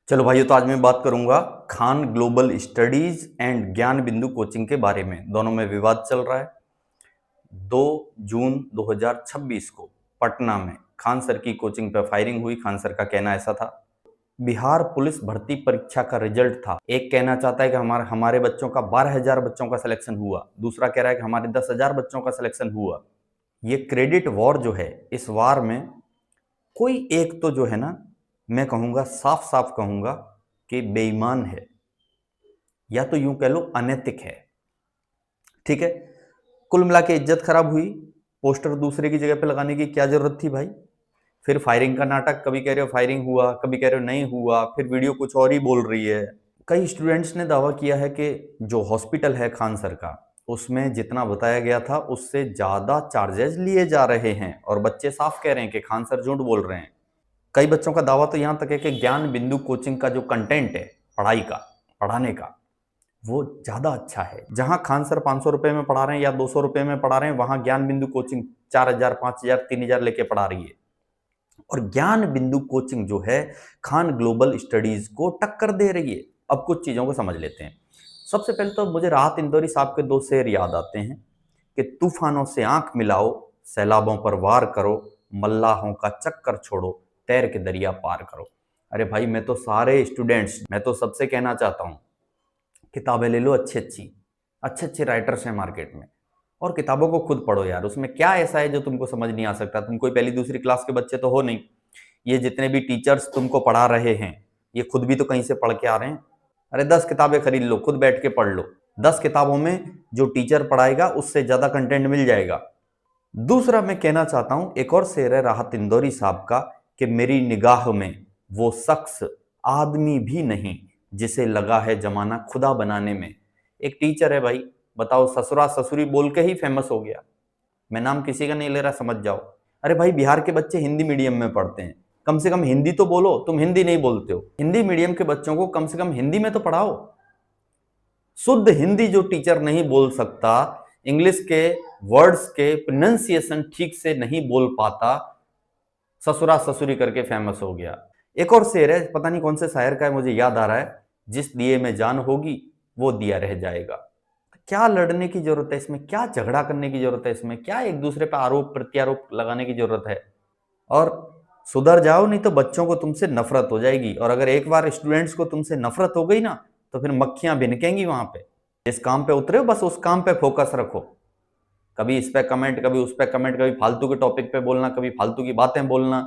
चलो भाइयों, तो आज मैं बात करूंगा खान ग्लोबल स्टडीज एंड ज्ञान बिंदु कोचिंग के बारे में। दोनों में विवाद चल रहा है। 2 जून 2026 को पटना में खान सर की कोचिंग पर फायरिंग हुई। खान सर का कहना ऐसा था, बिहार पुलिस भर्ती परीक्षा का रिजल्ट था। एक कहना चाहता है कि हमारे बच्चों का 12,000 बच्चों का सिलेक्शन हुआ, दूसरा कह रहा है कि हमारे 10,000 बच्चों का सिलेक्शन हुआ। ये क्रेडिट वॉर जो है, इस वार में कोई एक तो जो है ना, मैं कहूंगा साफ साफ कहूंगा कि बेईमान है, या तो यूं कह लो अनैतिक है। ठीक है, कुल मिला के इज्जत खराब हुई। पोस्टर दूसरे की जगह पे लगाने की क्या जरूरत थी भाई? फिर फायरिंग का नाटक, कभी कह रहे हो फायरिंग हुआ, कभी कह रहे हो नहीं हुआ, फिर वीडियो कुछ और ही बोल रही है। कई स्टूडेंट्स ने दावा किया है कि जो हॉस्पिटल है खान सर का, उसमें जितना बताया गया था उससे ज्यादा चार्जेस लिए जा रहे हैं, और बच्चे साफ कह रहे हैं कि खान सर झूठ बोल रहे हैं। कई बच्चों का दावा तो यहां तक है कि ज्ञान बिंदु कोचिंग का जो कंटेंट है पढ़ाई का, पढ़ाने का, वो ज्यादा अच्छा है। जहां खान सर 500 रुपए में पढ़ा रहे हैं या 200 रुपए में पढ़ा रहे हैं, वहां ज्ञान बिंदु कोचिंग 4,000, 5,000, 3,000 लेके पढ़ा रही है। और ज्ञान बिंदु कोचिंग जो है खान ग्लोबल स्टडीज को टक्कर दे रही है। अब कुछ चीजों को समझ लेते हैं। सबसे पहले तो मुझे राहत इंदौरी साहब के 2 शेर याद आते हैं कि तूफानों से आंख मिलाओ, सैलाबों पर वार करो, मल्लाहों का चक्कर छोड़ो, तैर के दरिया पार करो। अरे भाई, मैं तो सारे स्टूडेंट्स, मैं तो सबसे कहना चाहता हूं, किताबें ले लो अच्छी अच्छी, अच्छे अच्छे राइटर्स हैं मार्केट में, और किताबों को खुद पढ़ो यार। उसमें क्या ऐसा है जो तुमको समझ नहीं आ सकता? तुम कोई पहली दूसरी क्लास के बच्चे तो हो नहीं। ये जितने भी टीचर्स तुमको पढ़ा रहे हैं, ये खुद भी तो कहीं से पढ़ के आ रहे हैं। अरे 10 किताबें खरीद लो, खुद बैठ के पढ़ लो। 10 किताबों में जो टीचर पढ़ाएगा उससे ज्यादा कंटेंट मिल जाएगा। दूसरा मैं कहना चाहता हूं, एक और शेर है राहत इंदौरी साहब का, कि मेरी निगाह में वो शख्स आदमी भी नहीं जिसे लगा है जमाना खुदा बनाने में। एक टीचर है भाई, बताओ, ससुरा ससुरी बोल के ही फेमस हो गया। मैं नाम किसी का नहीं ले रहा, समझ जाओ। अरे भाई, बिहार के बच्चे हिंदी मीडियम में पढ़ते हैं, कम से कम हिंदी तो बोलो। तुम हिंदी नहीं बोलते हो। हिंदी मीडियम के बच्चों को कम से कम हिंदी में तो पढ़ाओ। शुद्ध हिंदी जो टीचर नहीं बोल सकता, इंग्लिश के वर्ड्स के प्रोनाउंसिएशन ठीक से नहीं बोल पाता, ससुरा ससुरी करके फेमस हो गया। एक और शेर है, पता नहीं कौन से शायर का है, मुझे याद आ रहा है, जिस दिए में जान होगी वो दिया रह जाएगा। क्या लड़ने की जरूरत है इसमें? क्या झगड़ा करने की जरूरत है इसमें? क्या एक दूसरे पर आरोप प्रत्यारोप लगाने की जरूरत है? और सुधर जाओ, नहीं तो बच्चों को तुमसे नफरत हो जाएगी। और अगर एक बार स्टूडेंट्स को तुमसे नफरत हो गई ना, तो फिर मक्खियां भिनकेंगी वहां पे। जिस काम पे उतरे हो बस उस काम पे फोकस रखो। कभी इस पे कमेंट, कभी उस पे कमेंट, कभी फालतू के टॉपिक पे बोलना, कभी फालतू की बातें बोलना,